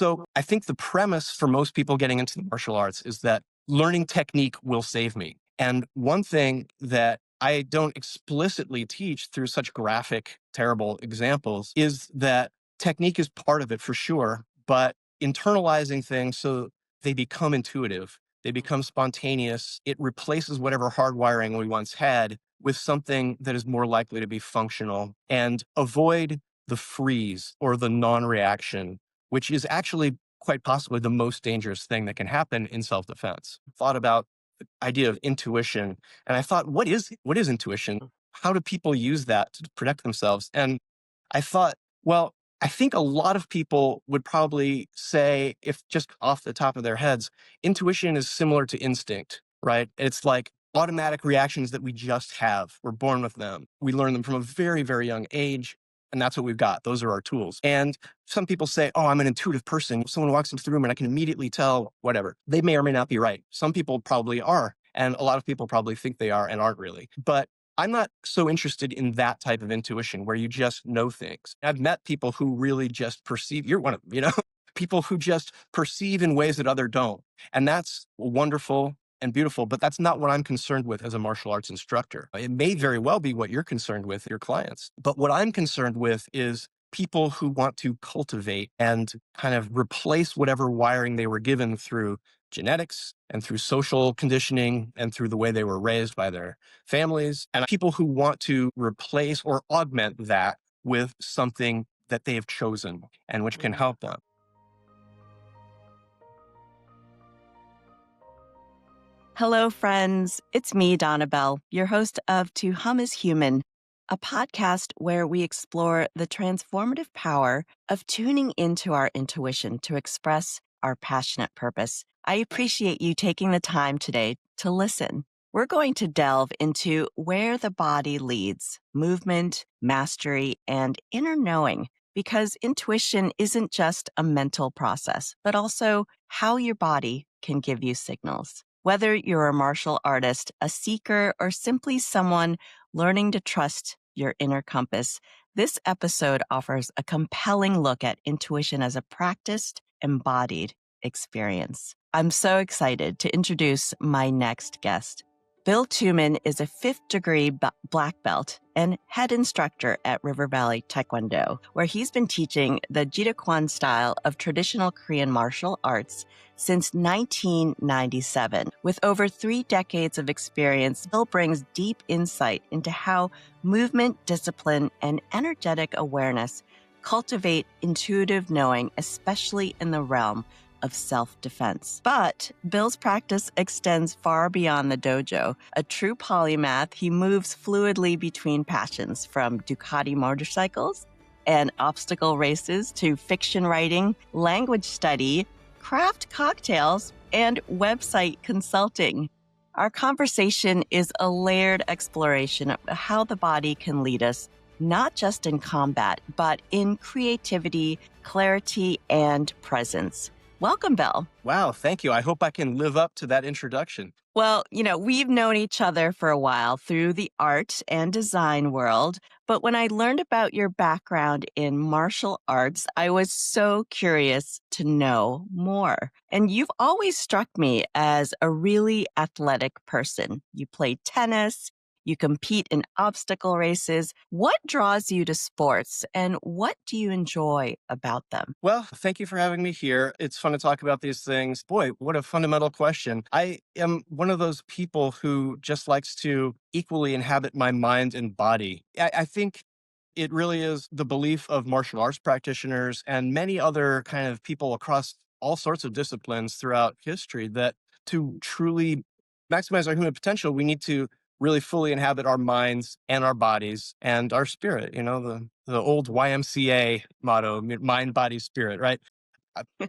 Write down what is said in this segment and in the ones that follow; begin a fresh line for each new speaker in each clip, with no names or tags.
So I think the premise for most people getting into the martial arts is that learning technique will save me. And one thing that I don't explicitly teach through such graphic, terrible examples is that technique is part of it for sure, but internalizing things so they become intuitive, they become spontaneous. It replaces whatever hardwiring we once had with something that is more likely to be functional and avoid the freeze or the non reaction, which is actually quite possibly the most dangerous thing that can happen in self defense. Thought about the idea of intuition, and I thought, what is intuition? How do people use that to protect themselves? And I thought, well, I think a lot of people would probably say, if just off the top of their heads, intuition is similar to instinct, right? It's like automatic reactions that we just have. We're born with them. We learn them from a very, very young age. And that's what we've got. Those are our tools. And some people say, oh, I'm an intuitive person. Someone walks into the room and I can immediately tell whatever. They may or may not be right. Some people probably are. And a lot of people probably think they are and aren't really. But I'm not so interested in that type of intuition where you just know things. I've met people who really just perceive, you're one of them, people who just perceive in ways that other don't. And that's wonderful and beautiful, but that's not what I'm concerned with as a martial arts instructor. It may very well be what you're concerned with your clients, but what I'm concerned with is people who want to cultivate and kind of replace whatever wiring they were given through genetics and through social conditioning and through the way they were raised by their families, and people who want to replace or augment that with something that they have chosen and which can help them.
Hello, friends. It's me, Donna Bell, your host of To Hum is Human, a podcast where we explore the transformative power of tuning into our intuition to express our passionate purpose. I appreciate you taking the time today to listen. We're going to delve into where the body leads, movement, mastery, and inner knowing, because intuition isn't just a mental process, but also how your body can give you signals. Whether you're a martial artist, a seeker, or simply someone learning to trust your inner compass, this episode offers a compelling look at intuition as a practiced, embodied experience. I'm so excited to introduce my next guest. Bill Tuman is a 5th-degree black belt and head instructor at River Valley Taekwondo, where he's been teaching the Jidakwon style of traditional Korean martial arts since 1997. With over 3 decades of experience, Bill brings deep insight into how movement, discipline, and energetic awareness cultivate intuitive knowing, especially in the realm of self-defense. But Bill's practice extends far beyond the dojo. A true polymath, he moves fluidly between passions, from Ducati motorcycles and obstacle races to fiction writing, language study, craft cocktails, and website consulting. Our conversation is a layered exploration of how the body can lead us, not just in combat, but in creativity, clarity, and presence. Welcome, Bill.
Wow, thank you. I hope I can live up to that introduction.
Well, we've known each other for a while through the art and design world, but when I learned about your background in martial arts, I was so curious to know more. And you've always struck me as a really athletic person. You play tennis, you compete in obstacle races. What draws you to sports, and what do you enjoy about them?
Well, thank you for having me here. It's fun to talk about these things. Boy, what a fundamental question. I am one of those people who just likes to equally inhabit my mind and body. I think it really is the belief of martial arts practitioners and many other kind of people across all sorts of disciplines throughout history that to truly maximize our human potential, we need to really fully inhabit our minds and our bodies and our spirit, the old YMCA motto, mind, body, spirit, right? I,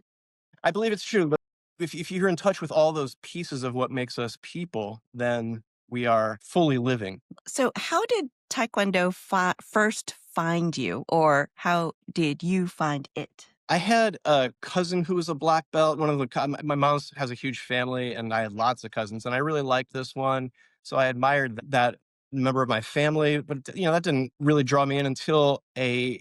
I believe it's true, but if you're in touch with all those pieces of what makes us people, then we are fully living.
So how did Taekwondo first find you, or how did you find it?
I had a cousin who was a black belt. My mom has a huge family, and I had lots of cousins, and I really liked this one. So I admired that member of my family, but that didn't really draw me in until a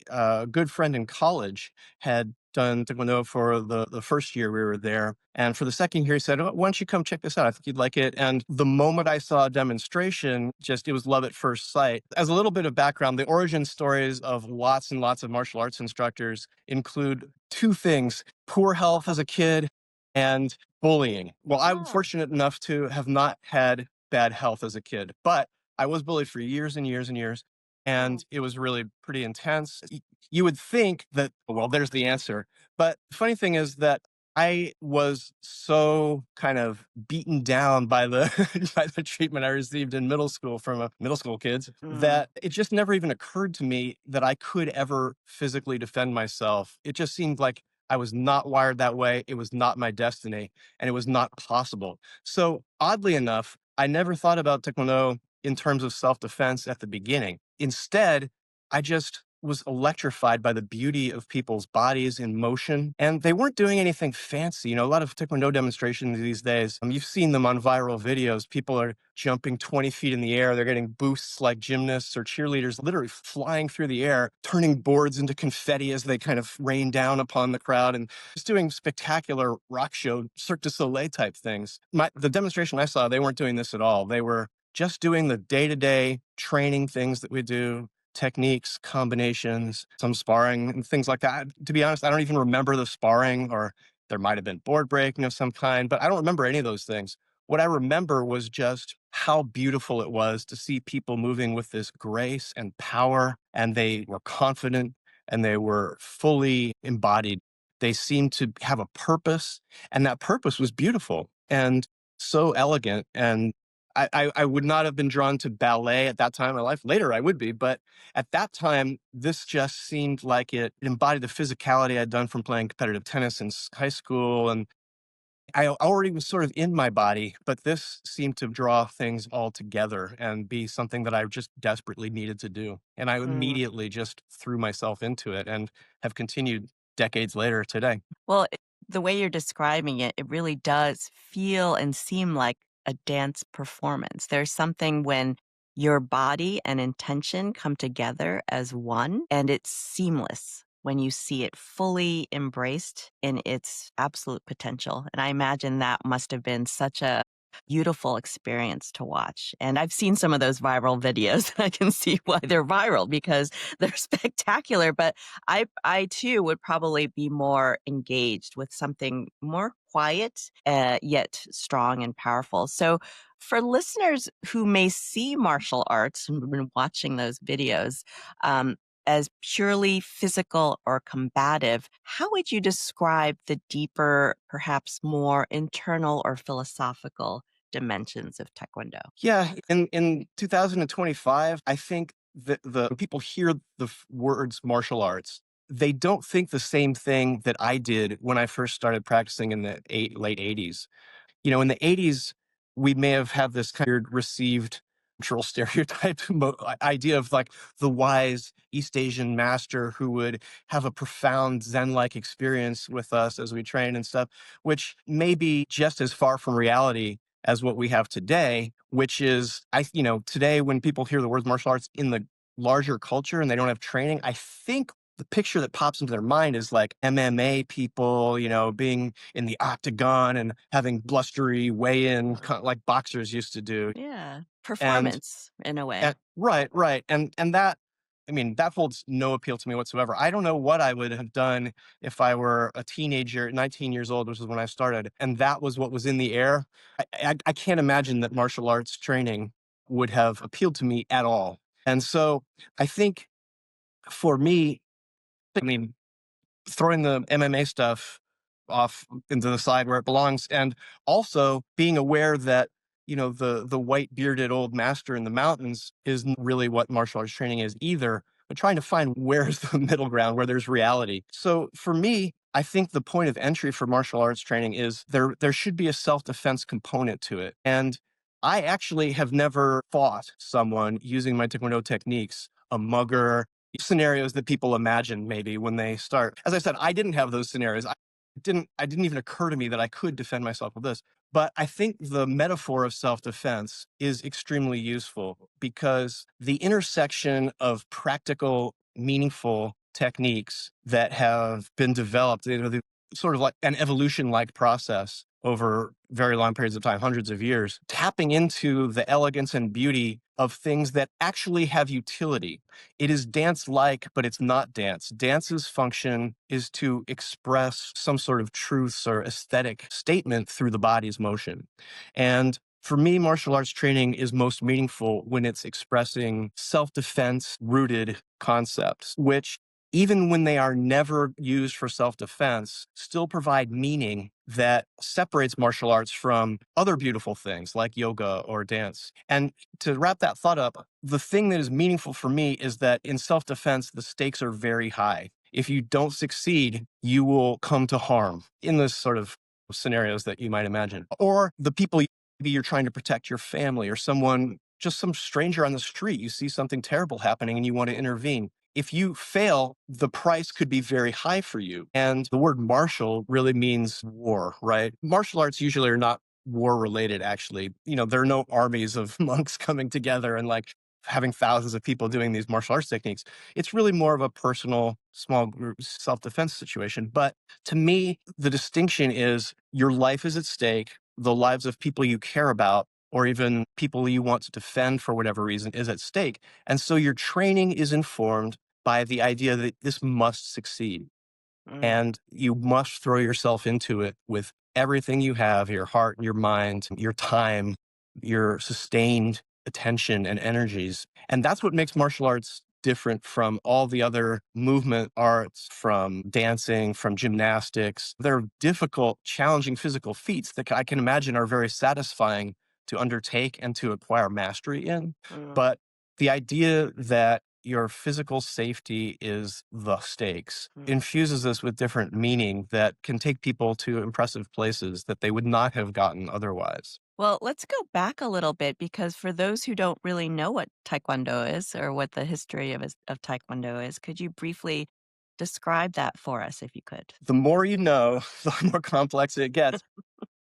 good friend in college had done Taekwondo for the first year we were there. And for the second year, he said, "Oh, why don't you come check this out? I think you'd like it." And the moment I saw a demonstration, just it was love at first sight. As a little bit of background, the origin stories of lots and lots of martial arts instructors include two things: poor health as a kid and bullying. Well, I'm
Oh,
fortunate enough to have not had bad health as a kid, but I was bullied for years and years and years.
oh.
And it was really pretty intense. You would think that, well, there's the answer. But the funny thing is that I was so kind of beaten down by the by the treatment I received in middle school from middle school kids
Mm,
that it just never even occurred to me that I could ever physically defend myself. It just seemed like I was not wired that way. It was not my destiny, and it was not possible. So oddly enough, I never thought about Taekwondo in terms of self-defense at the beginning. Instead, I just was electrified by the beauty of people's bodies in motion. And they weren't doing anything fancy. A lot of Taekwondo demonstrations these days, you've seen them on viral videos. People are jumping 20 feet in the air. They're getting boosts like gymnasts or cheerleaders, literally flying through the air, turning boards into confetti as they kind of rain down upon the crowd and just doing spectacular rock show, Cirque du Soleil type things. The demonstration I saw, they weren't doing this at all. They were just doing the day-to-day training things that we do, techniques, combinations, some sparring and things like that. To be honest, I don't even remember the sparring, or there might have been board breaking of some kind, but I don't remember any of those things. What I remember was just how beautiful it was to see people moving with this grace and power, and they were confident and they were fully embodied. They seemed to have a purpose, and that purpose was beautiful and so elegant. And I would not have been drawn to ballet at that time in my life. Later, I would be, but at that time, this just seemed like it embodied the physicality I'd done from playing competitive tennis in high school. And I already was sort of in my body, but this seemed to draw things all together and be something that I just desperately needed to do. And I
mm.
immediately just threw myself into it and have continued decades later today.
Well, the way you're describing it, it really does feel and seem like a dance performance. There's something when your body and intention come together as one, and it's seamless when you see it fully embraced in its absolute potential. And I imagine that must have been such a beautiful experience to watch. And I've seen some of those viral videos. I can see why they're viral because they're spectacular. But I too would probably be more engaged with something more quiet, yet strong and powerful. So, for listeners who may see martial arts and have been watching those videos as purely physical or combative, how would you describe the deeper, perhaps more internal or philosophical dimensions of Taekwondo?
Yeah, in 2025, I think that the when people hear the words martial arts, they don't think the same thing that I did when I first started practicing in the late 80s. In the 80s, we may have had this kind of received cultural stereotype idea of like the wise East Asian master who would have a profound Zen like experience with us as we train and stuff, which may be just as far from reality as what we have today, which is, today when people hear the word martial arts in the larger culture and they don't have training, I think the picture that pops into their mind is like MMA people, being in the octagon and having blustery weigh-in like boxers used to do.
Yeah,
And,
performance in a way.
and right, right. And that, I mean, that holds no appeal to me whatsoever. I don't know what I would have done if I were a teenager, 19 years old, which is when I started, and that was what was in the air. I can't imagine that martial arts training would have appealed to me at all. And so I think for me, I mean, throwing the MMA stuff off into the side where it belongs, and also being aware that the white bearded old master in the mountains isn't really what martial arts training is either, but trying to find where's the middle ground where there's reality. So for me, I think the point of entry for martial arts training is there should be a self-defense component to it. And I actually have never fought someone using my Taekwondo techniques, a mugger, scenarios that people imagine maybe when they start. As I said, I didn't have those scenarios. I didn't even occur to me that I could defend myself with this. But I think the metaphor of self-defense is extremely useful because the intersection of practical, meaningful techniques that have been developed, sort of like an evolution-like process over very long periods of time, hundreds of years, tapping into the elegance and beauty of things that actually have utility. It is dance-like, but it's not dance. Dance's function is to express some sort of truths or aesthetic statement through the body's motion. And for me, martial arts training is most meaningful when it's expressing self-defense rooted concepts, which even when they are never used for self-defense, still provide meaning that separates martial arts from other beautiful things like yoga or dance. And to wrap that thought up, the thing that is meaningful for me is that in self-defense, the stakes are very high. If you don't succeed, you will come to harm in this sort of scenarios that you might imagine. Or the people maybe you're trying to protect your family or someone, just some stranger on the street, you see something terrible happening and you want to intervene. If you fail, the price could be very high for you. And the word martial really means war, right? Martial arts usually are not war related, actually. There are no armies of monks coming together and like having thousands of people doing these martial arts techniques. It's really more of a personal, small group self defense situation. But to me, the distinction is your life is at stake, the lives of people you care about, or even people you want to defend for whatever reason is at stake. And so your training is informed by the idea that this must succeed.
Mm,
And you must throw yourself into it with everything you have, your heart, your mind, your time, your sustained attention and energies. And that's what makes martial arts different from all the other movement arts, from dancing, from gymnastics. They're difficult, challenging physical feats that I can imagine are very satisfying to undertake and to acquire mastery in.
mm,
But the idea that your physical safety is the stakes
mm.
infuses this with different meaning that can take people to impressive places that they would not have gotten otherwise.
Well, let's go back a little bit because for those who don't really know what Taekwondo is or what the history of Taekwondo is, could you briefly describe that for us if you could?
The more you know, the more complex it gets.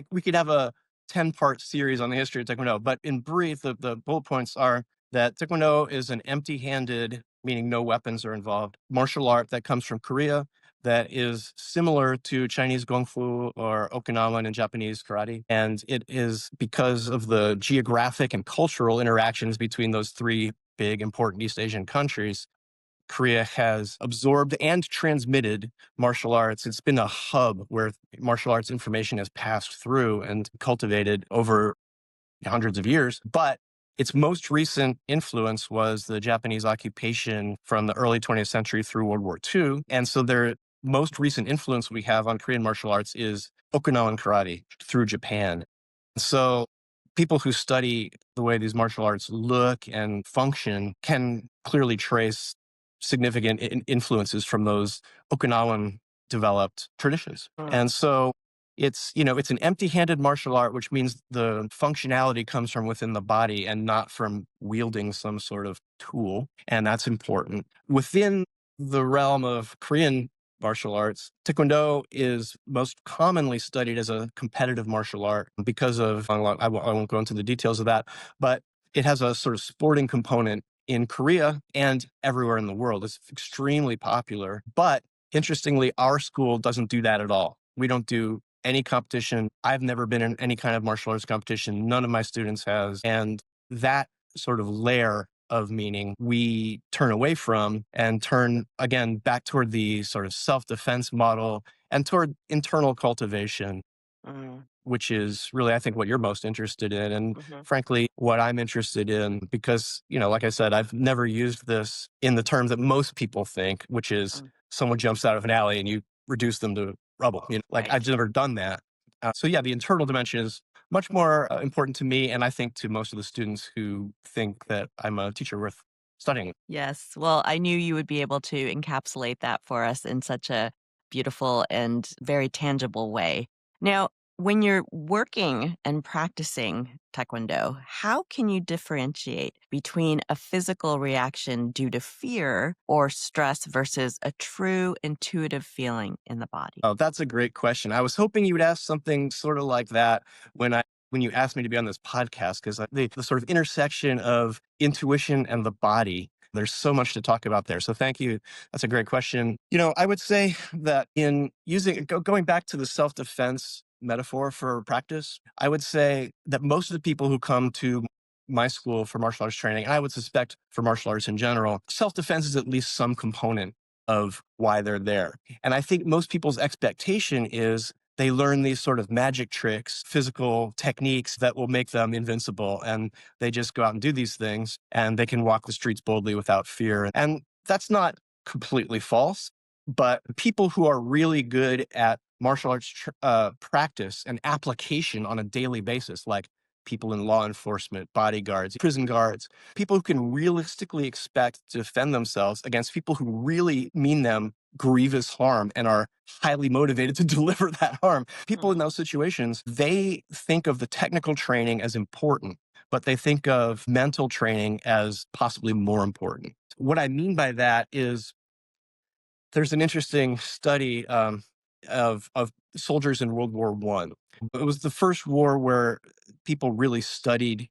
We could have a 10-part series on the history of Taekwondo, but in brief, the bullet points are that Taekwondo is an empty handed, meaning no weapons are involved, martial art that comes from Korea that is similar to Chinese Kung Fu or Okinawan and Japanese karate. And it is because of the geographic and cultural interactions between those three big important East Asian countries. Korea has absorbed and transmitted martial arts. It's been a hub where martial arts information has passed through and cultivated over hundreds of years. But its most recent influence was the Japanese occupation from the early 20th century through World War II. And so their most recent influence we have on Korean martial arts is Okinawan karate through Japan. So people who study the way these martial arts look and function can clearly trace significant influences from those Okinawan developed traditions.
Mm,
And so it's an empty-handed martial art, which means the functionality comes from within the body and not from wielding some sort of tool. And that's important. Within the realm of Korean martial arts, Taekwondo is most commonly studied as a competitive martial art because of, I won't go into the details of that, but it has a sort of sporting component in Korea and everywhere in the world. It's extremely popular. But interestingly, our school doesn't do that at all. We don't do any competition. I've never been in any kind of martial arts competition. None of my students has. And that sort of layer of meaning we turn away from and turn again back toward the sort of self-defense model and toward internal cultivation,
mm,
which is really, I think, what you're most interested in. And
mhm,
frankly, what I'm interested in, because, like I said, I've never used this in the terms that most people think, which is
mm.
someone jumps out of an alley and you reduce them to rubble. Like
Right.
I've never done that. So yeah, the internal dimension is much more important to me. And I think to most of the students who think that I'm a teacher worth studying.
Yes. Well, I knew you would be able to encapsulate that for us in such a beautiful and very tangible way. Now, when you're working and practicing Taekwondo, how can you differentiate between a physical reaction due to fear or stress versus a true intuitive feeling in the body?
Oh, that's a great question. I was hoping you would ask something sort of like that when you asked me to be on this podcast, because the sort of intersection of intuition and the body There's so much to talk about there. So thank you. That's a great question. I would say that in going back to the self defense metaphor for practice, I would say that most of the people who come to my school for martial arts training, and I would suspect for martial arts in general, self defense is at least some component of why they're there. And I think most people's expectation is they learn these sort of magic tricks, physical techniques that will make them invincible. And they just go out and do these things and they can walk the streets boldly without fear. And that's not completely false. But people who are really good at martial arts practice and application on a daily basis, like people in law enforcement, bodyguards, prison guards, people who can realistically expect to defend themselves against people who really mean them grievous harm and are highly motivated to deliver that harm. People in those situations, they think of the technical training as important, but they think of mental training as possibly more important. What I mean by that is there's an interesting study of soldiers in World War One. It was the first war where people really studied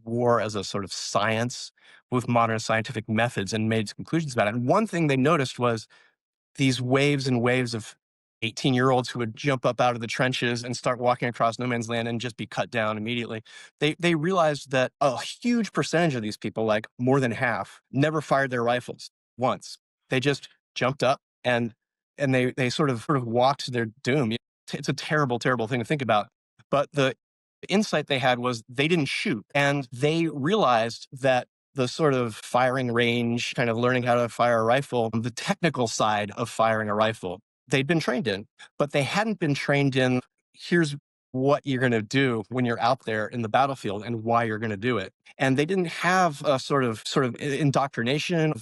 war as a sort of science with modern scientific methods and made conclusions about it. And one thing they noticed was these waves and waves of 18-year-olds who would jump up out of the trenches and start walking across no man's land and just be cut down immediately. They realized that a huge percentage of these people, like more than half, never fired their rifles once. They just jumped up and they sort of walked to their doom. It's a terrible, terrible thing to think about. But the insight they had was they didn't shoot. And they realized that the sort of firing range, kind of learning how to fire a rifle, the technical side of firing a rifle, they'd been trained in, but they hadn't been trained in here's what you're going to do when you're out there in the battlefield and why you're going to do it. And they didn't have a sort of indoctrination.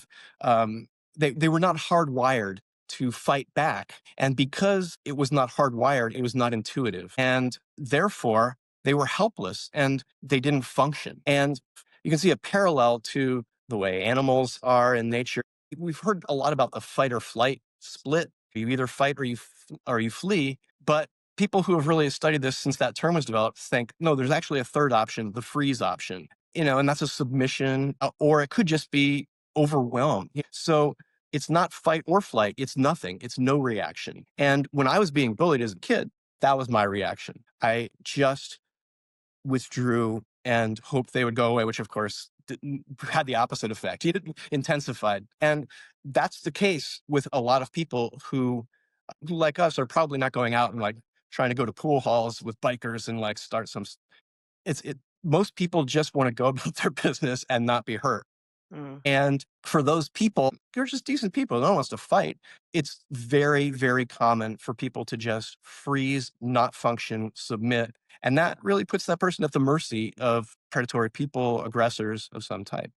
They were not hardwired to fight back. And because it was not hardwired, it was not intuitive. And therefore, they were helpless and they didn't function. And you can see a parallel to the way animals are in nature. We've heard a lot about the fight or flight split. You either fight or you flee. But people who have really studied this since that term was developed think, no, there's actually a third option, the freeze option. And that's a submission, or it could just be overwhelmed. So it's not fight or flight. It's nothing. It's no reaction. And when I was being bullied as a kid, that was my reaction. I just withdrew and hoped they would go away, which of course had the opposite effect. It intensified. And that's the case with a lot of people who like us, are probably not going out and like trying to go to pool halls with bikers and like start some. Most people just want to go about their business and not be hurt.
Mm.
And for those people, they're just decent people. No one wants to fight. It's very, very common for people to just freeze, not function, submit. And that really puts that person at the mercy of predatory people, aggressors of some type.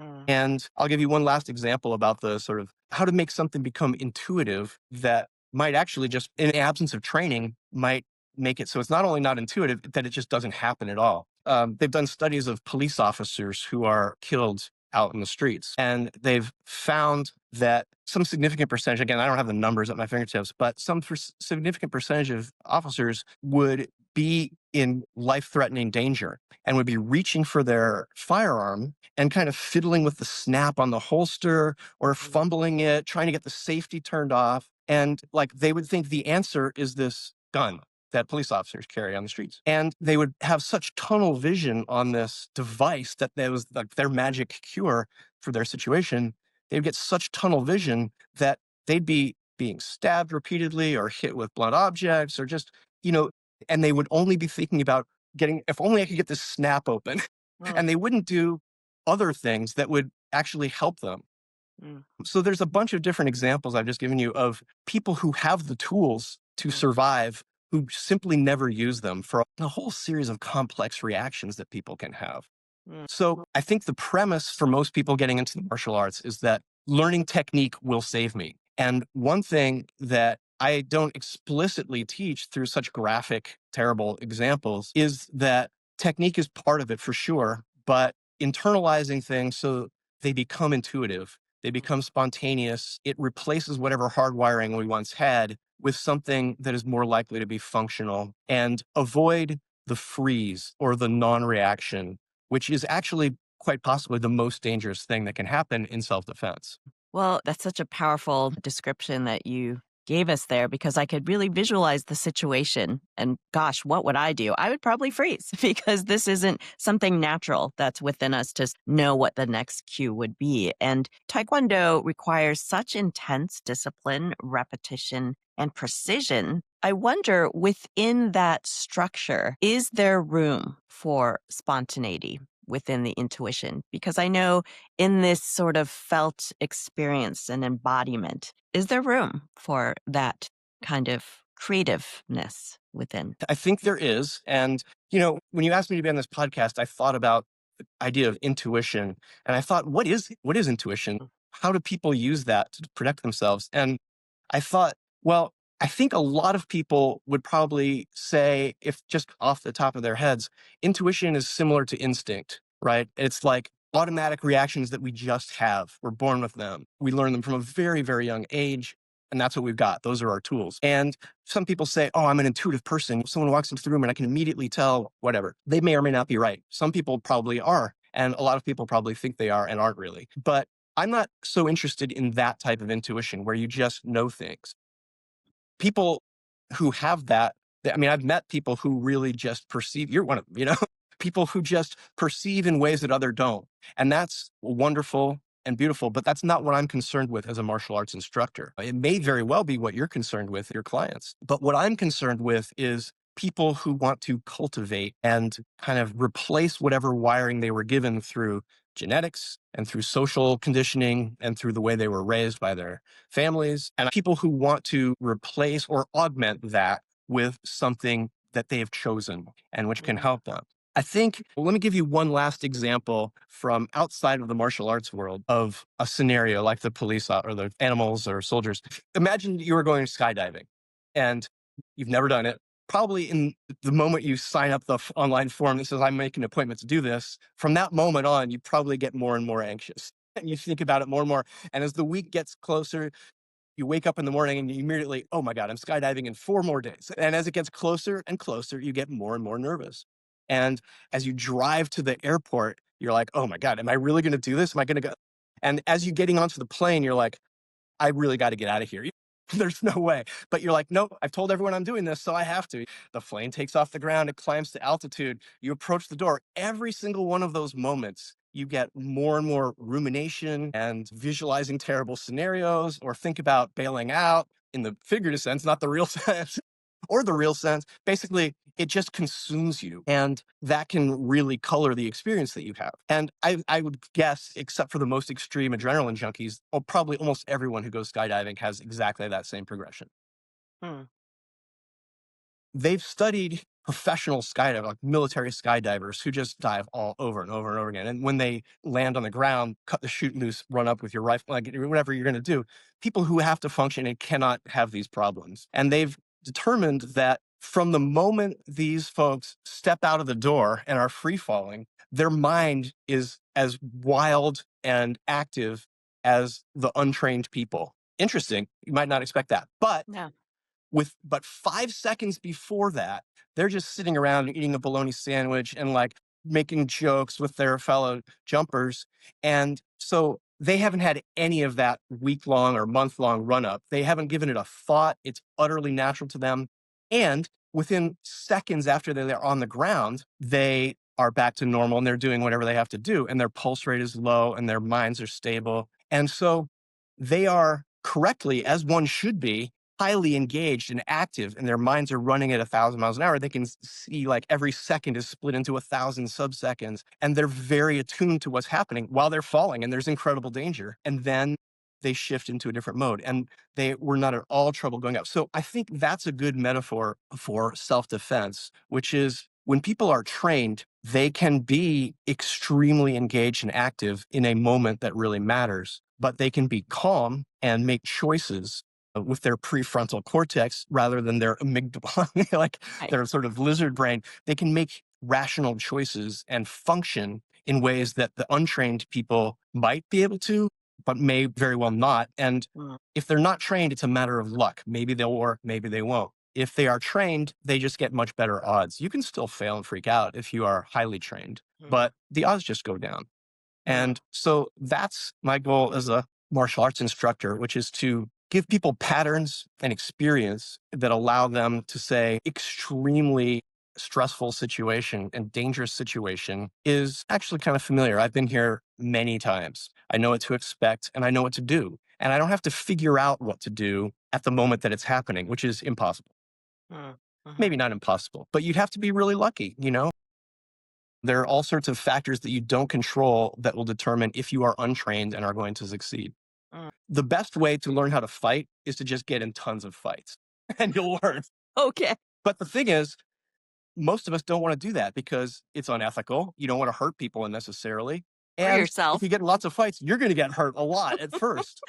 Mm.
And I'll give you one last example about the sort of how to make something become intuitive that might actually just, in absence of training, might make it so it's not only not intuitive, that it just doesn't happen at all. They've done studies of police officers who are killed out in the streets. And they've found that some significant percentage, again, I don't have the numbers at my fingertips, but some significant percentage of officers would be in life-threatening danger and would be reaching for their firearm and kind of fiddling with the snap on the holster or fumbling it, trying to get the safety turned off. And like they would think the answer is this gun that police officers carry on the streets. And they would have such tunnel vision on this device that there was like their magic cure for their situation. They would get such tunnel vision that they'd be being stabbed repeatedly or hit with blunt objects or just, and they would only be thinking about if only I could get this snap open. And they wouldn't do other things that would actually help them.
Mm.
So there's a bunch of different examples I've just given you of people who have the tools to survive who simply never use them for a whole series of complex reactions that people can have.
Mm.
So I think the premise for most people getting into the martial arts is that learning technique will save me. And one thing that I don't explicitly teach through such graphic, terrible examples is that technique is part of it for sure, but internalizing things so they become intuitive, they become spontaneous, it replaces whatever hardwiring we once had with something that is more likely to be functional, and avoid the freeze or the non-reaction, which is actually quite possibly the most dangerous thing that can happen in self-defense.
Well, that's such a powerful description that you gave us there because I could really visualize the situation. And gosh, what would I do? I would probably freeze because this isn't something natural that's within us to know what the next cue would be. And Taekwondo requires such intense discipline, repetition, and precision. I wonder within that structure, is there room for spontaneity within the intuition? Because I know in this sort of felt experience and embodiment, is there room for that kind of creativeness within?
I think there is. And, when you asked me to be on this podcast, I thought about the idea of intuition. And I thought, what is intuition? How do people use that to protect themselves? And I thought, well, I think a lot of people would probably say, if just off the top of their heads, intuition is similar to instinct, right? It's like automatic reactions that we just have. We're born with them. We learn them from a very, very young age. And that's what we've got. Those are our tools. And some people say, oh, I'm an intuitive person. Someone walks into the room and I can immediately tell whatever. They may or may not be right. Some people probably are. And a lot of people probably think they are and aren't really. But I'm not so interested in that type of intuition where you just know things. People who have that, I mean, I've met people who really just perceive, you're one of them, people who just perceive in ways that other don't. And that's wonderful and beautiful, but that's not what I'm concerned with as a martial arts instructor. It may very well be what you're concerned with, your clients. But what I'm concerned with is people who want to cultivate and kind of replace whatever wiring they were given through genetics and through social conditioning and through the way they were raised by their families, and people who want to replace or augment that with something that they have chosen and which can help them. I think, well, let me give you one last example from outside of the martial arts world of a scenario like the police or the animals or soldiers. Imagine you were going skydiving and you've never done it. Probably in the moment you sign up the online form that says, I'm making an appointment to do this, from that moment on, you probably get more and more anxious. And you think about it more and more. And as the week gets closer, you wake up in the morning and you immediately, oh my God, I'm skydiving in 4 more days. And as it gets closer and closer, you get more and more nervous. And as you drive to the airport, you're like, oh my God, am I really going to do this? Am I going to go? And as you're getting onto the plane, you're like, I really got to get out of here. There's no way. But you're like, nope, I've told everyone I'm doing this, so I have to. The plane takes off the ground, it climbs to altitude, you approach the door. Every single one of those moments, you get more and more rumination and visualizing terrible scenarios, or think about bailing out in the figurative sense, not the real sense, or the real sense. Basically, it just consumes you. And that can really color the experience that you have. And I would guess, except for the most extreme adrenaline junkies, probably almost everyone who goes skydiving has exactly that same progression.
Hmm.
They've studied professional skydivers, like military skydivers who just dive all over and over and over again. And when they land on the ground, cut the chute loose, run up with your rifle, like whatever you're going to do, people who have to function and cannot have these problems. And they've determined that from the moment these folks step out of the door and are free falling, their mind is as wild and active as the untrained people. Interesting. You might not expect that.
Yeah.
But 5 seconds before that, they're just sitting around eating a bologna sandwich and like making jokes with their fellow jumpers. And so they haven't had any of that week-long or month-long run-up. They haven't given it a thought. It's utterly natural to them. And within seconds after they're on the ground, they are back to normal and they're doing whatever they have to do. And their pulse rate is low and their minds are stable. And so they are correctly, as one should be, highly engaged and active, and their minds are running at 1,000 miles an hour. They can see like every second is split into 1,000 subseconds, and they're very attuned to what's happening while they're falling, and there's incredible danger. And then they shift into a different mode, and they were not at all trouble going up. So I think that's a good metaphor for self-defense, which is when people are trained, they can be extremely engaged and active in a moment that really matters, but they can be calm and make choices with their prefrontal cortex rather than their amygdala, like
Right.
their sort of lizard brain. They can make rational choices and function in ways that the untrained people might be able to, but may very well not. And
Mm,
if they're not trained, it's a matter of luck. Maybe they'll work, maybe they won't. If they are trained, they just get much better odds. You can still fail and freak out if you are highly trained,
mm.
but the odds just go down.
Mm.
And so that's my goal as a martial arts instructor, which is to give people patterns and experience that allow them to say extremely stressful situation and dangerous situation is actually kind of familiar. I've been here many times. I know what to expect and I know what to do. And I don't have to figure out what to do at the moment that it's happening, which is impossible.
Mm.
Maybe
Mhm.
not impossible, but you'd have to be really lucky, you know? There are all sorts of factors that you don't control that will determine if you are untrained and are going to succeed.
Mm.
The best way to learn how to fight is to just get in tons of fights and you'll learn.
Okay.
But the thing is, most of us don't want to do that because it's unethical. You don't want to hurt people unnecessarily.
Or
And if you
yourself.
get in lots of fights, you're going to get hurt a lot at first.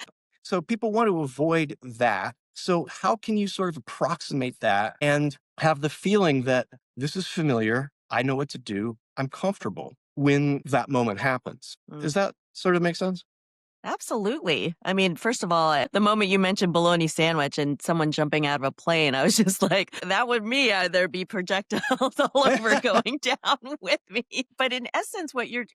So people want to avoid that. So, how can you sort of approximate that and have the feeling that this is familiar? I know what to do. I'm comfortable when that moment happens.
Mm.
Does that sort of make sense?
Absolutely. I mean, first of all, the moment you mentioned bologna sandwich and someone jumping out of a plane, I was just like, that would me either be projectiles all over going down with me. But in essence, what you're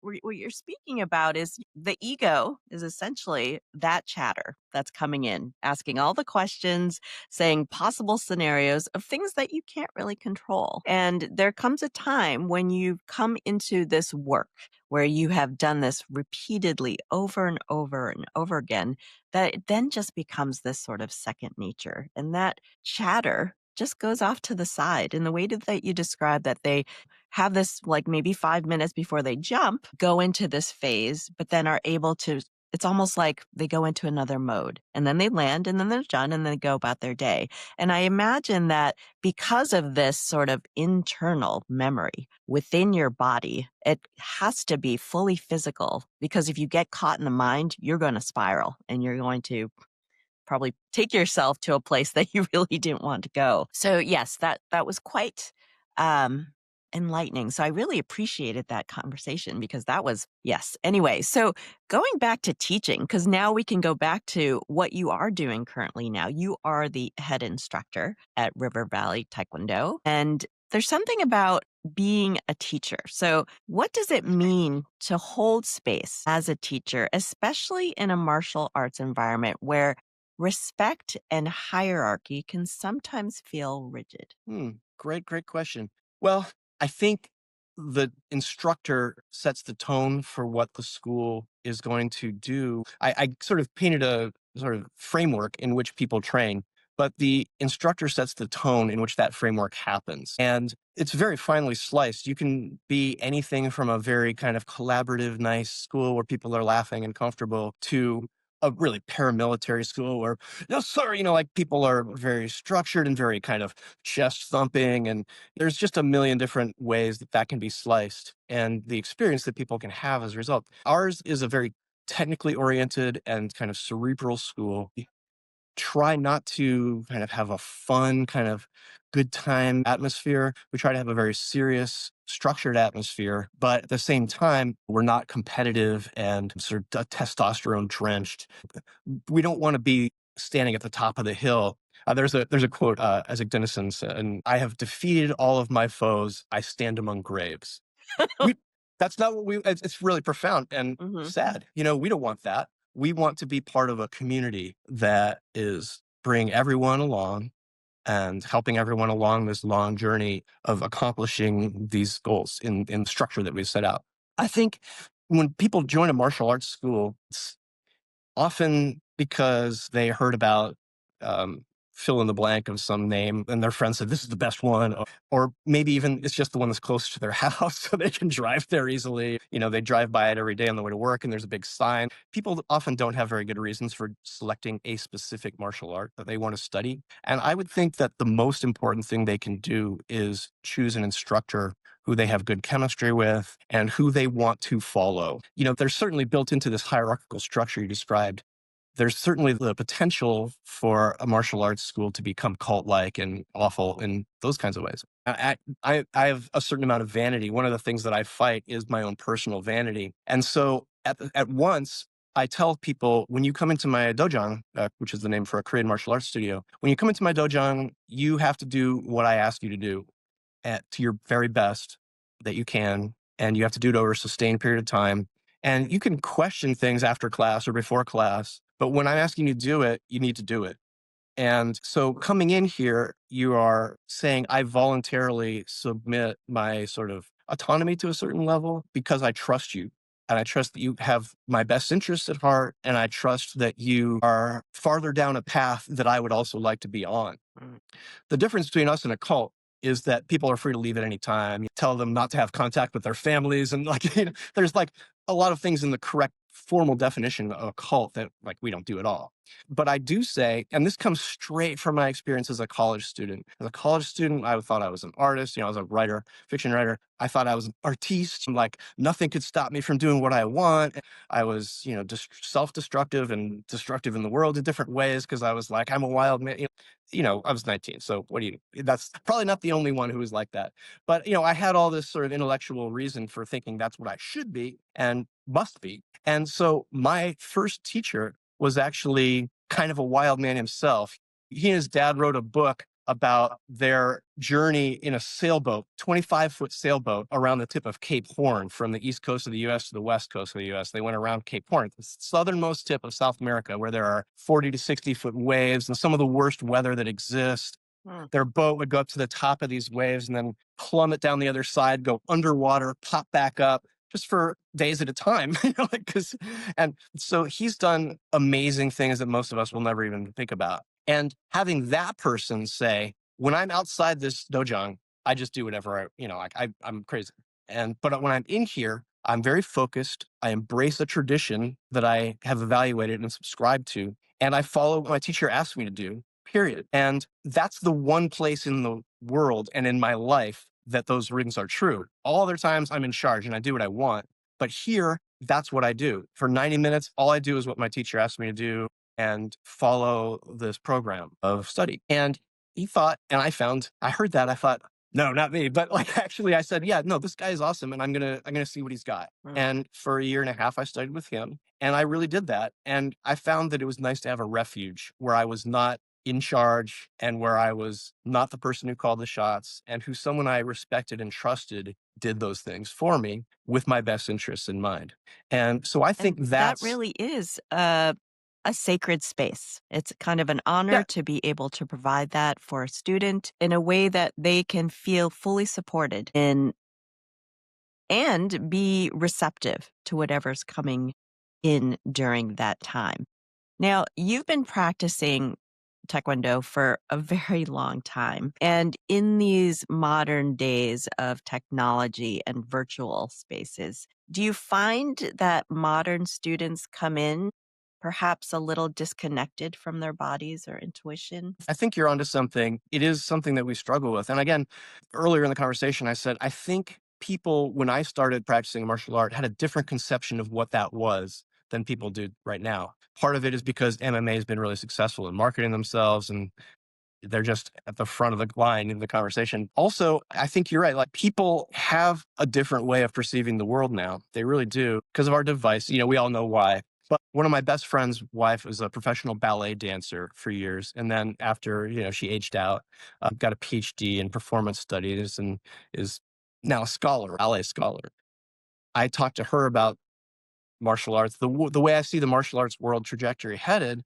speaking about is the ego is essentially that chatter that's coming in, asking all the questions, saying possible scenarios of things that you can't really control. And there comes a time when you come into this work where you have done this repeatedly over and over and over again, that it then just becomes this sort of second nature. And that chatter just goes off to the side. And the way that you describe that they have this, like maybe 5 minutes before they jump, go into this phase, but then are able to. It's almost like they go into another mode and then they land and then they're done and then they go about their day. And I imagine that because of this sort of internal memory within your body, it has to be fully physical because if you get caught in the mind, you're going to spiral and you're going to probably take yourself to a place that you really didn't want to go. So yes, that was quite um enlightening. So I really appreciated that conversation because that was yes. Anyway, so going back to teaching cuz now we can go back to what you are doing currently now. You are the head instructor at River Valley Taekwondo and there's something about being a teacher. So, what does it mean to hold space as a teacher, especially in a martial arts environment where respect and hierarchy can sometimes feel rigid?
Great question. Well, I think the instructor sets the tone for what the school is going to do. I sort of painted a sort of framework in which people train, but the instructor sets the tone in which that framework happens. And it's very finely sliced. You can be anything from a very kind of collaborative, nice school where people are laughing and comfortable to a really paramilitary school where, no, sir, like people are very structured and very kind of chest thumping. And there's just a million different ways that that can be sliced and the experience that people can have as a result. Ours is a very technically oriented and kind of cerebral school. Try not to kind of have a fun, kind of good time atmosphere. We try to have a very serious, structured atmosphere, but at the same time, we're not competitive and sort of testosterone drenched. We don't want to be standing at the top of the hill. There's a quote, Isaac Dinesen said, and I have defeated all of my foes. I stand among graves. We That's not what we. It's really profound and
Hmm.
sad. We don't want that. We want to be part of a community that is bring everyone along and helping everyone along this long journey of accomplishing these goals in the structure that we've set out. I think when people join a martial arts school, it's often because they heard about um, fill in the blank of some name and their friend said, this is the best one. Or maybe even it's just the one that's close to their house so they can drive there easily. They drive by it every day on the way to work and there's a big sign. People often don't have very good reasons for selecting a specific martial art that they want to study. And I would think that the most important thing they can do is choose an instructor who they have good chemistry with, and who they want to follow. There's certainly built into this hierarchical structure you described. There's certainly the potential for a martial arts school to become cult-like and awful in those kinds of ways. I have a certain amount of vanity. One of the things that I fight is my own personal vanity. And so at once, I tell people when you come into my dojang, which is the name for a Korean martial arts studio, when you come into my dojang, you have to do what I ask you to do to your very best that you can. And you have to do it over a sustained period of time. And you can question things after class or before class, but when I'm asking you to do it, you need to do it. And so coming in here, you are saying, I voluntarily submit my sort of autonomy to a certain level because I trust you. And I trust that you have my best interests at heart. And I trust that you are farther down a path that I would also like to be on. The difference between us and a cult is that people are free to leave at any time. You tell them not to have contact with their families. And like, there's like a lot of things in the correct formal definition of a cult that like we don't do at all. But I do say, and this comes straight from my experience as a college student. As a college student, I thought I was an artist. I was a writer, fiction writer. I thought I was an artiste. Like nothing could stop me from doing what I want. I was, self-destructive and destructive in the world in different ways because I was like, I'm a wild man. I was 19. So that's probably not the only one who was like that. But, I had all this sort of intellectual reason for thinking that's what I should be and must be. And so my first teacher was actually kind of a wild man himself. He and his dad wrote a book about their journey in a sailboat, 25-foot sailboat around the tip of Cape Horn from the east coast of the US to the west coast of the US. They went around Cape Horn, the southernmost tip of South America, where there are 40 to 60-foot waves and some of the worst weather that exists. Their boat would go up to the top of these waves and then plummet down the other side, go underwater, pop back up just for days at a time. And so he's done amazing things that most of us will never even think about. And having that person say, when I'm outside this dojang, I just do whatever I'm crazy. But when I'm in here, I'm very focused. I embrace a tradition that I have evaluated and subscribed to, and I follow what my teacher asked me to do, period. And that's the one place in the world and in my life that those rings are true. All other times I'm in charge and I do what I want. But here, that's what I do. For 90 minutes, all I do is what my teacher asked me to do and follow this program of study. And I heard that, I thought, no, not me. But like actually I said, yeah, no, this guy is awesome and I'm gonna see what he's got. And for a year and a half, I studied with him and I really did that. And I found that it was nice to have a refuge where I was not in charge and where I was not the person who called the shots and who someone I respected and trusted did those things for me with my best interests in mind. And so I think
And that
that's,
really is a sacred space. It's kind of an
yeah,
honor to be able to provide that for a student in a way that they can feel fully supported in and be receptive to whatever's coming in during that time. Now, you've been practicing Taekwondo for a very long time. And in these modern days of technology and virtual spaces, do you find that modern students come in perhaps a little disconnected from their bodies or intuition?
I think you're onto something. It is something that we struggle with. And again, earlier in the conversation, I said, I think people, when I started practicing martial art, had a different conception of what that was than people do right now. Part of it is because MMA has been really successful in marketing themselves and they're just at the front of the line in the conversation. Also, I think you're right. Like people have a different way of perceiving the world now. They really do because of our device. We all know why. But one of my best friend's wife was a professional ballet dancer for years. And then after, she aged out, got a PhD in performance studies and is now a scholar, ballet scholar. I talked to her about martial arts, the way I see the martial arts world trajectory headed,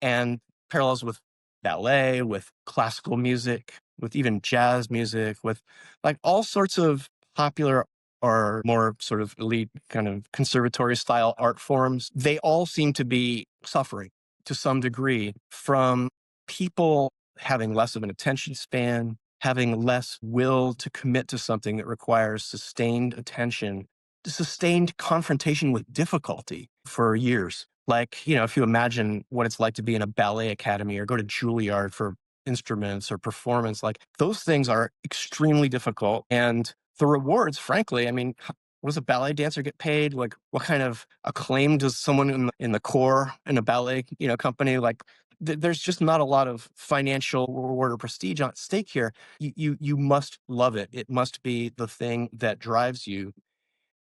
and parallels with ballet, with classical music, with even jazz music, with like all sorts of popular or more sort of elite kind of conservatory style art forms. They all seem to be suffering to some degree from people having less of an attention span, having less will to commit to something that requires sustained attention, sustained confrontation with difficulty for years. Like, if you imagine what it's like to be in a ballet academy or go to Juilliard for instruments or performance, like those things are extremely difficult. And the rewards, frankly, I mean, what does a ballet dancer get paid? Like, what kind of acclaim does someone in the core in a ballet, company? Like, there's just not a lot of financial reward or prestige on stake here. You must love it. It must be the thing that drives you.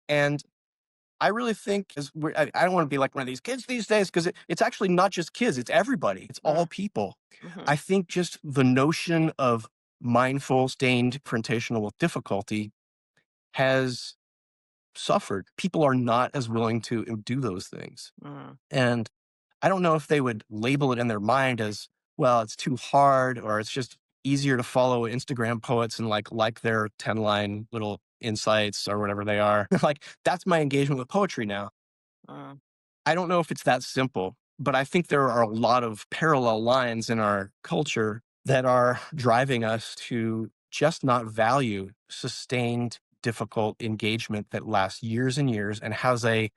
And I really think I don't want to be like one of these kids these days because it's actually not just kids, it's everybody, it's all people.
Mm-hmm.
I think just the notion of mindful, sustained confrontational with difficulty has suffered. People are not as willing to do those things.
Mm.
And I don't know if they would label it in their mind as, well, it's too hard, or it's just easier to follow Instagram poets and like their 10-line little insights or whatever they are. Like, that's my engagement with poetry now.
Mm.
I don't know if it's that simple, but I think there are a lot of parallel lines in our culture that are driving us to just not value sustained, difficult engagement that lasts years and years and has a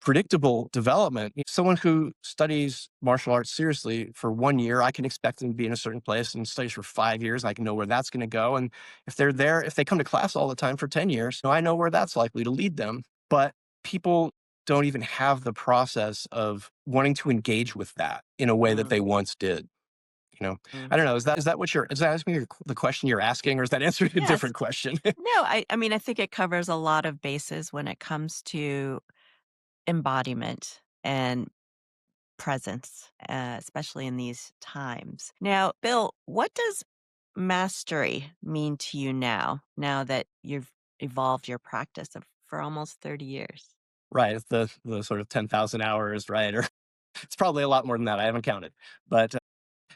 predictable development. Someone who studies martial arts seriously for 1 year, I can expect them to be in a certain place, and studies for 5 years, I can know where that's going to go. And if they're there, if they come to class all the time for 10 years, I know where that's likely to lead them. But people don't even have the process of wanting to engage with that in a way that
Mm.
they once did.
Mm.
I don't know. Is that what is that asking the question you're asking, or is that answering a
Yes.
different question?
No, I mean, I think it covers a lot of bases when it comes to embodiment and presence, especially in these times. Now, Bill, what does mastery mean to you now that you've evolved your practice for almost 30 years?
Right. It's the sort of 10,000 hours, right? Or it's probably a lot more than that. I haven't counted. But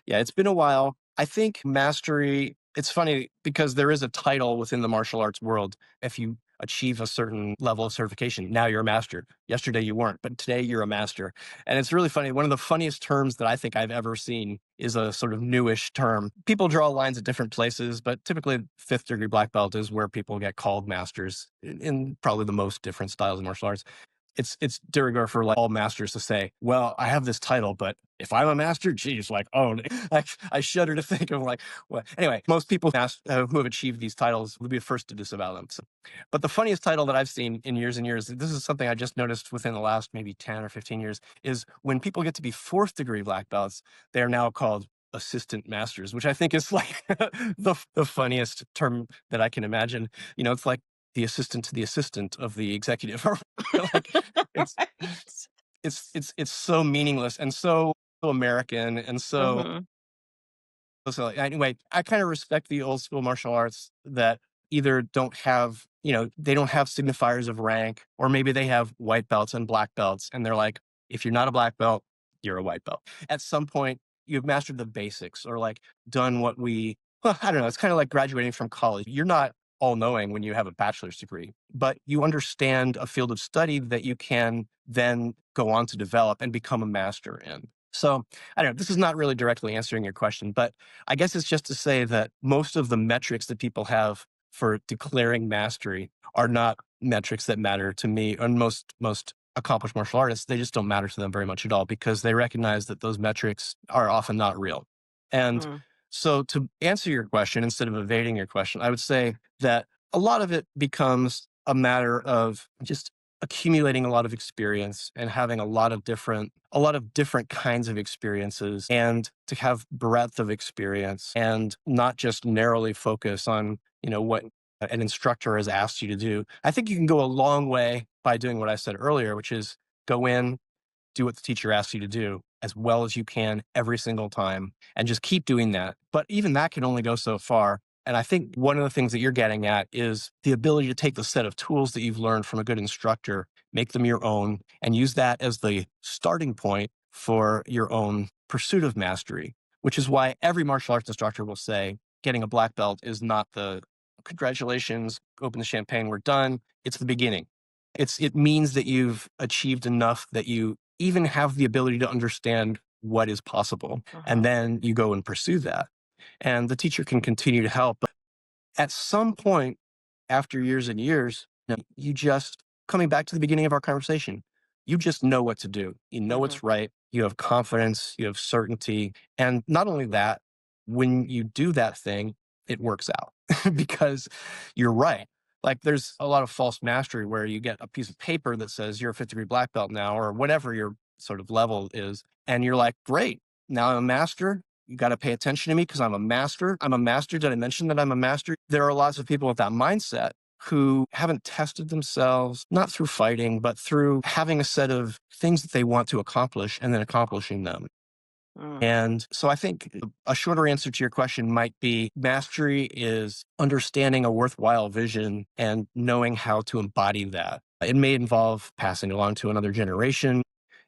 yeah, it's been a while. I think mastery, it's funny because there is a title within the martial arts world. If you achieve a certain level of certification, now you're a master. Yesterday you weren't, but today you're a master. And it's really funny. One of the funniest terms that I think I've ever seen is a sort of newish term. People draw lines at different places, but typically fifth degree black belt is where people get called masters in probably the most different styles of martial arts. It's de rigueur for like all masters to say, well, I have this title, but if I'm a master, geez, like, oh, I shudder to think of like what. Anyway, most people who have achieved these titles would be the first to disavow them. So, but the funniest title that I've seen in years and years, this is something I just noticed within the last maybe 10 or 15 years, is when people get to be fourth degree black belts, they are now called assistant masters, which I think is like the funniest term that I can imagine. It's like the assistant to the assistant of the executive. Like, it's
Right.
it's so meaningless and so American and
Hmm.
so anyway, I kind of respect the old school martial arts that either they don't have signifiers of rank, or maybe they have white belts and black belts, and they're like, if you're not a black belt, you're a white belt. At some point, you've mastered the basics, or like done well, I don't know. It's kind of like graduating from college. You're not all knowing when you have a bachelor's degree, but you understand a field of study that you can then go on to develop and become a master in. So I don't know. This is not really directly answering your question, but I guess it's just to say that most of the metrics that people have for declaring mastery are not metrics that matter to me and most accomplished martial artists. They just don't matter to them very much at all because they recognize that those metrics are often not real. And
Mm.
so to answer your question, instead of evading your question, I would say that a lot of it becomes a matter of just accumulating a lot of experience and having a lot of different kinds of experiences, and to have breadth of experience and not just narrowly focus on what an instructor has asked you to do. I think you can go a long way by doing what I said earlier, which is go in, do what the teacher asks you to do as well as you can every single time, and just keep doing that. But even that can only go so far. And I think one of the things that you're getting at is the ability to take the set of tools that you've learned from a good instructor, make them your own, and use that as the starting point for your own pursuit of mastery, which is why every martial arts instructor will say getting a black belt is not the congratulations, open the champagne, we're done. It's the beginning. It means that you've achieved enough that you even have the ability to understand what is possible. And
Uh-huh.
then you go and pursue that. And the teacher can continue to help. But at some point, after years and years, you just, coming back to the beginning of our conversation, you just know what to do. You know
Hmm.
what's right. You have confidence, you have certainty. And not only that, when you do that thing, it works out because you're right. Like, there's a lot of false mastery where you get a piece of paper that says you're a fifth degree black belt now, or whatever your sort of level is. And you're like, great, now I'm a master. You got to pay attention to me because I'm a master. I'm a master. Did I mention that I'm a master? There are lots of people with that mindset who haven't tested themselves, not through fighting, but through having a set of things that they want to accomplish and then accomplishing them.
Mm.
And so I think a shorter answer to your question might be mastery is understanding a worthwhile vision and knowing how to embody that It may involve passing it along to another generation.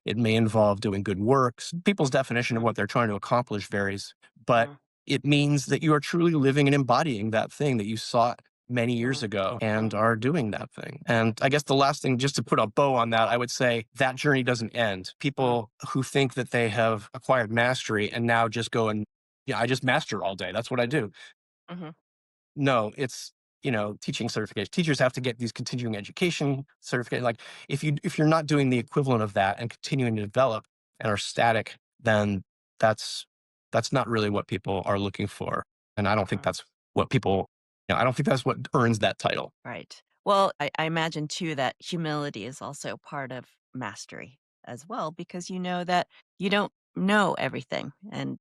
It may involve doing good works. People's definition of
Mm,
what they're trying to accomplish varies, but
mm,
it means that you are truly living and embodying that thing that you sought many years
mm,
ago and
mm,
are doing that thing. And I guess the last thing, just to put a bow on that, I would say that journey doesn't end.
mm,
People who think that they have acquired mastery and now just go and, yeah, I just master all day. That's what I do.
mhm.
No, it's, teaching certification. Teachers have to get these continuing education certificate. Like if you're not doing the equivalent of that and continuing to develop and are static, then that's that's not really what people are looking for. And I don't think
Mm.
that's what people, I don't think that's what earns that title.
Right. Well, I imagine too that humility is also part of mastery as well, because you know that you don't know everything and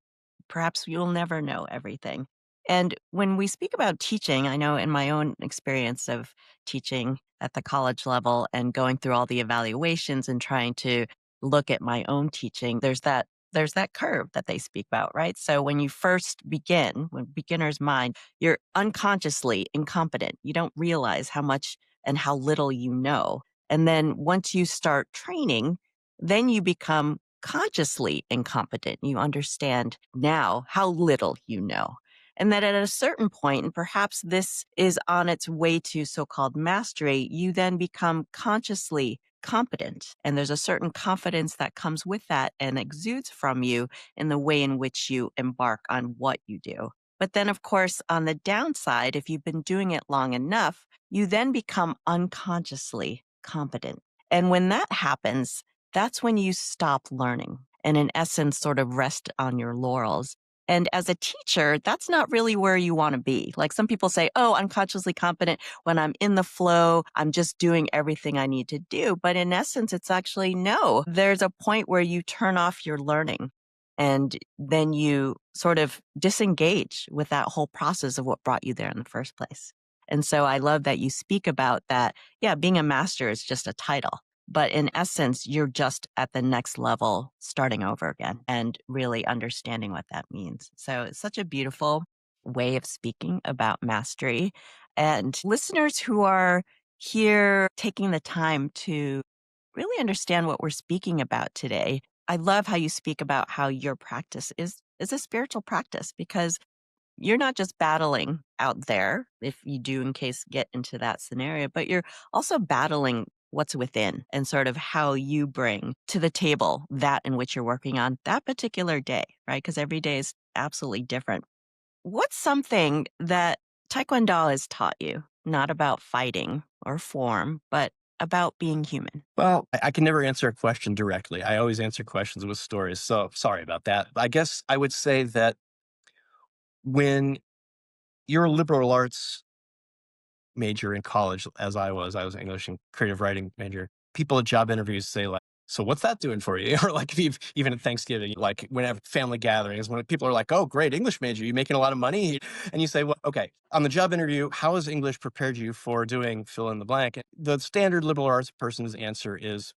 perhaps you'll never know everything. And when we speak about teaching, I know in my own experience of teaching at the college level and going through all the evaluations and trying to look at my own teaching, there's that curve that they speak about, right? So when you first begin, when beginner's mind, you're unconsciously incompetent. You don't realize how much and how little you know. And then once you start training, then you become consciously incompetent. You understand now how little you know. And that at a certain point, and perhaps this is on its way to so called mastery, you then become consciously competent. And there's a certain confidence that comes with that and exudes from you in the way in which you embark on what you do. But then, of course, on the downside, if you've been doing it long enough, you then become unconsciously competent. And when that happens, that's when you stop learning and, in essence, sort of rest on your laurels. And as a teacher, that's not really where you want to be. Like some people say, oh, I'm consciously competent when I'm in the flow, I'm just doing everything I need to do. But in essence, it's actually no. There's a point where you turn off your learning and then you sort of disengage with that whole process of what brought you there in the first place. And so I love that you speak about that. Yeah, being a master is just a title, but in essence, you're just at the next level, starting over again and really understanding what that means. So it's such a beautiful way of speaking about mastery. And listeners who are here taking the time to really understand what we're speaking about today, I love how you speak about how your practice is a spiritual practice because you're not just battling out there, if you do in case get into that scenario, but you're also battling what's within and sort of how you bring to the table that in which you're working on that particular day, right? Because every day is absolutely different. What's something that Taekwondo has taught you, not about fighting or form, but about being human?
Well, I can never answer a question directly. I always answer questions with stories. So sorry about that. I guess I would say that when you're a liberal arts major in college, as I was an English and creative writing major. People at job interviews say like, "So what's that doing for you?" Or like even at Thanksgiving, like whenever family gatherings, when people are like, "Oh, great English major, you making a lot of money?" And you say, "Well, okay." On the job interview, how has English prepared you for doing fill in the blank? The standard liberal arts person's answer is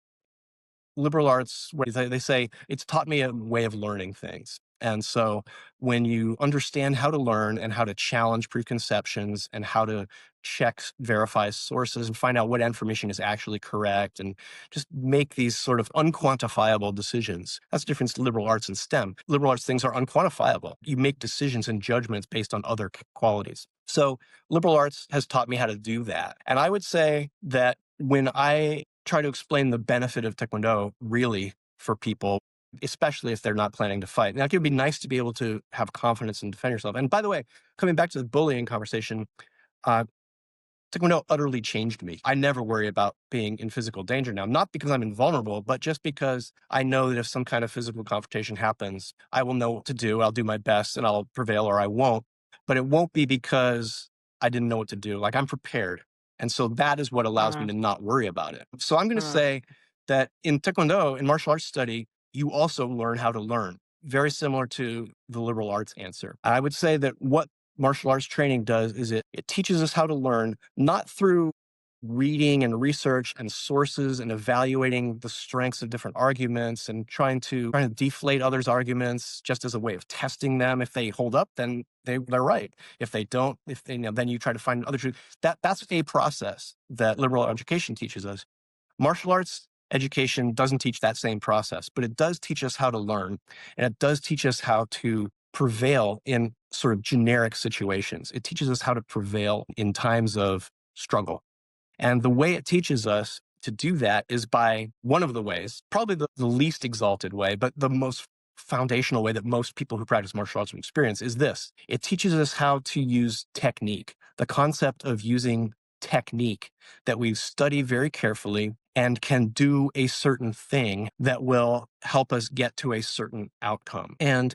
liberal arts, where they say it's taught me a way of learning things. And so when you understand how to learn and how to challenge preconceptions and how to check, verify sources and find out what information is actually correct and just make these sort of unquantifiable decisions. That's the difference to liberal arts and STEM. Liberal arts things are unquantifiable. You make decisions and judgments based on other qualities. So liberal arts has taught me how to do that. And I would say that when I try to explain the benefit of Taekwondo really for people, especially if they're not planning to fight. Now, it would be nice to be able to have confidence and defend yourself. And by the way, coming back to the bullying conversation, uh, Taekwondo utterly changed me. I never worry about being in physical danger now, not because I'm invulnerable, but just because I know that if some kind of physical confrontation happens, I will know what to do. I'll do my best and I'll prevail or I won't. But it won't be because I didn't know what to do. Like I'm prepared. And so that is what allows me
Mm,
to not worry about it. So I'm going to
mm,
say that in Taekwondo, in martial arts study, you also learn how to learn, very similar to the liberal arts answer. I would say that what martial arts training does is it teaches us how to learn, not through reading and research and sources and evaluating the strengths of different arguments and trying to deflate others' arguments just as a way of testing them. If they hold up, then they're right. If they don't, if they, then you try to find other truth. That's a process that liberal education teaches us. Martial arts education doesn't teach that same process, but it does teach us how to learn. And it does teach us how to prevail in sort of generic situations. It teaches us how to prevail in times of struggle. And the way it teaches us to do that is by one of the ways, probably the least exalted way, but the most foundational way that most people who practice martial arts will experience is this. It teaches us how to use technique, the concept of using technique that we study very carefully and can do a certain thing that will help us get to a certain outcome. And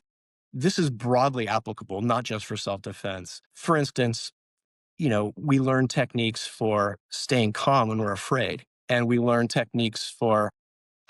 this is broadly applicable, not just for self-defense. For instance, we learn techniques for staying calm when we're afraid, and we learn techniques for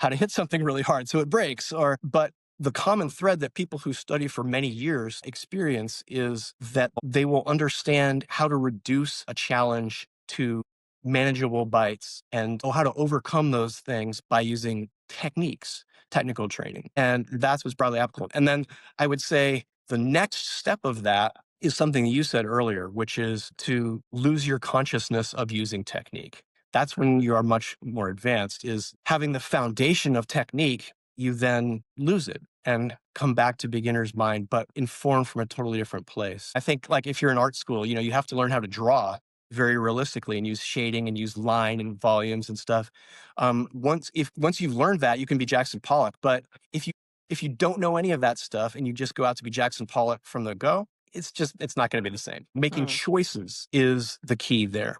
how to hit something really hard so it breaks. But the common thread that people who study for many years experience is that they will understand how to reduce a challenge to manageable bites and how to overcome those things by using techniques, technical training. And that's what's broadly applicable. And then I would say the next step of that is something you said earlier, which is to lose your consciousness of using technique. That's when you are much more advanced, is having the foundation of technique, you then lose it and come back to beginner's mind, but informed from a totally different place. I think like if you're in art school, you have to learn how to draw very realistically and use shading and use line and volumes and stuff. Once you've learned that, you can be Jackson Pollock. But if you don't know any of that stuff and you just go out to be Jackson Pollock from the go, it's not going to be the same. Making
Mm,
choices is the key there.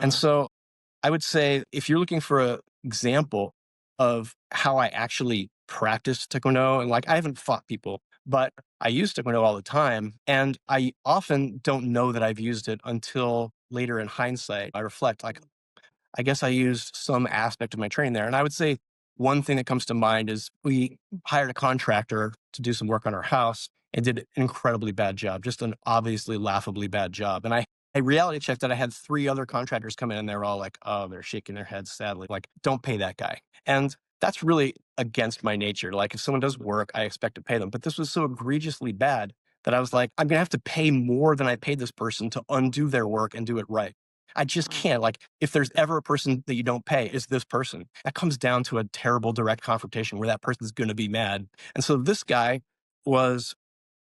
And
mm,
so I would say if you're looking for an example of how I actually practice Taekwondo, and like I haven't fought people, but I use Taekwondo all the time. And I often don't know that I've used it until later in hindsight. I reflect, like, I guess I used some aspect of my training there. And I would say one thing that comes to mind is we hired a contractor to do some work on our house and did an incredibly bad job, just an obviously laughably bad job. And I reality checked that I had three other contractors come in and they were all like, oh, they're shaking their heads sadly, like, don't pay that guy. And that's really against my nature. Like, if someone does work, I expect to pay them. But this was so egregiously bad that I was like, I'm going to have to pay more than I paid this person to undo their work and do it right. I just
mm,
can't. Like, if there's ever a person that you don't pay, it's this person. That comes down to a terrible direct confrontation where that person's going to be mad. And so this guy was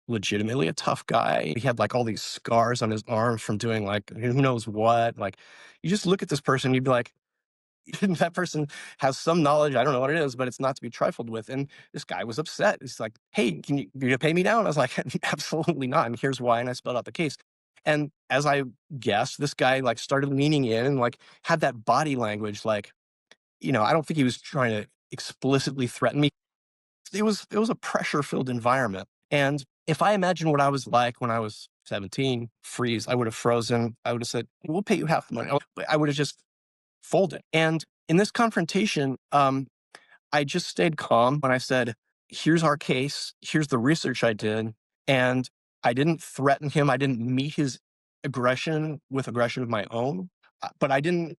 legitimately a tough guy. He had like all these scars on his arms from doing like who knows what. Like, you just look at this person, you'd be like, that person has some knowledge. I don't know what it is, but it's not to be trifled with. And this guy was upset. He's like, hey, you pay me now? And I was like, absolutely not. And here's why. And I spelled out the case. And as I guessed, this guy like started leaning in and like had that body language. Like, I don't think he was trying to explicitly threaten me. It was a pressure filled environment. And if I imagine what I was like when I was 17, freeze, I would have frozen. I would have said, we'll pay you half the money. I would have just folded. And in this confrontation, I just stayed calm when I said, here's our case, here's the research I did. And I didn't threaten him. I didn't meet his aggression with aggression of my own, but I didn't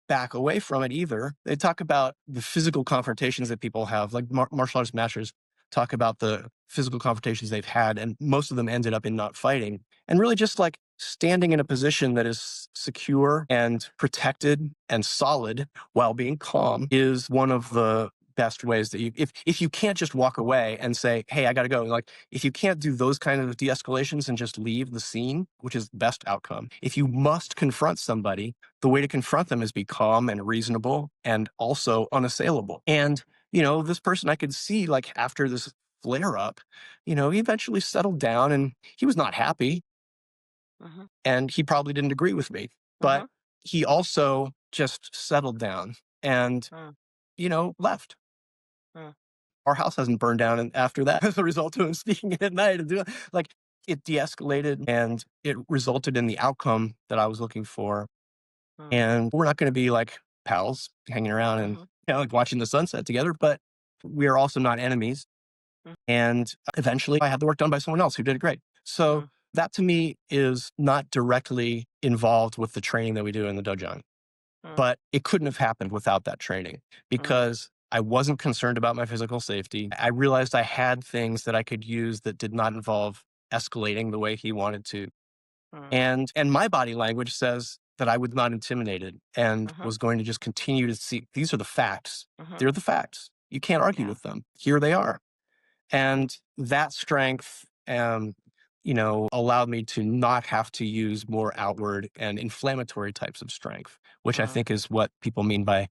back away from it either. They talk about the physical confrontations that people have, like martial arts masters talk about the physical confrontations they've had, and most of them ended up in not fighting. And really just like standing in a position that is secure and protected and solid while being calm is one of the best ways that if you can't just walk away and say, hey, I gotta go, like if you can't do those kind of de-escalations and just leave the scene, which is the best outcome, if you must confront somebody, the way to confront them is be calm and reasonable and also unassailable. And, this person I could see like after this flare up, he eventually settled down and he was not happy
mhm,
and he probably didn't agree with me, but
mhm,
he also just settled down and,
mm,
left.
mm,
Our house hasn't burned down and after that as a result of him sneaking in at night and doing like it de-escalated and it resulted in the outcome that I was looking for.
mm,
And we're not going to be like pals hanging around and
mhm,
like watching the sunset together, but we are also not enemies.
mm,
And eventually I had the work done by someone else who did it great. So
mm,
that to me is not directly involved with the training that we do in the dojo,
mm,
but it couldn't have happened without that training
mm,
because I wasn't concerned about my physical safety. I realized I had things that I could use that did not involve escalating the way he wanted to.
mm,
And my body language says, that I was not intimidated and
Uh-huh.
was going to just continue to see these are the facts.
Uh-huh.
They're the facts. You can't argue
Yeah.
with them. Here they are. And that strength, allowed me to not have to use more outward and inflammatory types of strength, which I
Uh,
think is what people mean by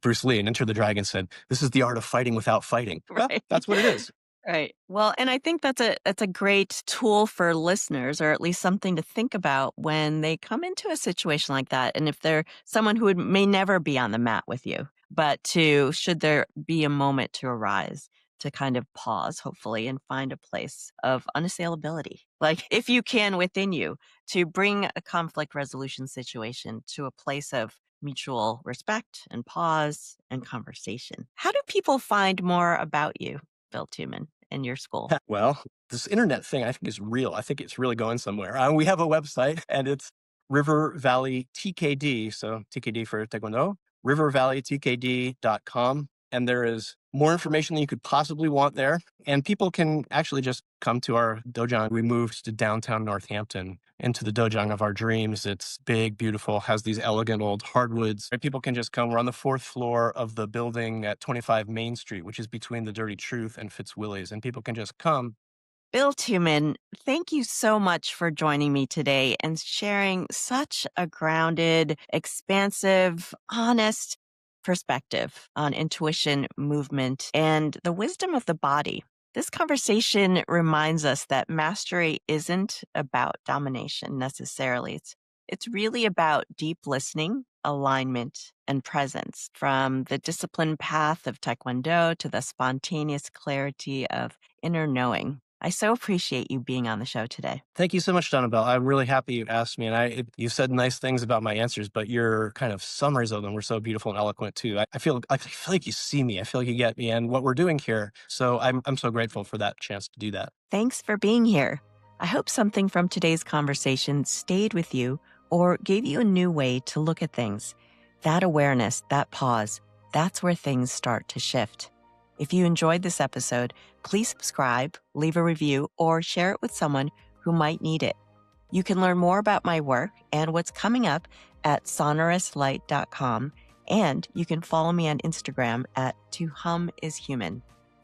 Bruce Lee in Enter the Dragon said, "This is the art of fighting without fighting." Well,
right.
that's what it is.
Right. Well, and I think that's a great tool for listeners, or at least something to think about when they come into a situation like that. And if they're someone who may never be on the mat with you, but to should there be a moment to arise, to kind of pause, hopefully, and find a place of unassailability. Like if you can within you to bring a conflict resolution situation to a place of mutual respect and pause and conversation. How do people find more about you, Bill Tuman, in your school?
Well, this internet thing I think is real. I think it's really going somewhere. We have a website and it's River Valley TKD. So TKD for Taekwondo, rivervalleytkd.com. And there is more information than you could possibly want there. And people can actually just come to our dojang. We moved to downtown Northampton into the dojang of our dreams. It's big, beautiful, has these elegant old hardwoods. And people can just come. We're on the fourth floor of the building at 25 Main Street, which is between the Dirty Truth and Fitzwillies. And people can just come.
Bill Tuman, thank you so much for joining me today and sharing such a grounded, expansive, honest perspective on intuition, movement, and the wisdom of the body. This conversation reminds us that mastery isn't about domination necessarily. It's really about deep listening, alignment, and presence, from the disciplined path of Taekwondo to the spontaneous clarity of inner knowing. I so appreciate you being on the show today.
Thank you so much, Donabelle. I'm really happy you asked me. And you said nice things about my answers, but your kind of summaries of them were so beautiful and eloquent too. I feel like you see me. I feel like you get me and what we're doing here. So I'm so grateful for that chance to do that.
Thanks for being here. I hope something from today's conversation stayed with you or gave you a new way to look at things. That awareness, that pause, that's where things start to shift. If you enjoyed this episode, please subscribe, leave a review, or share it with someone who might need it. You can learn more about my work and what's coming up at sonorouslight.com, and you can follow me on Instagram at @tohumishuman.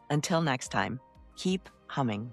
Until next time, keep humming.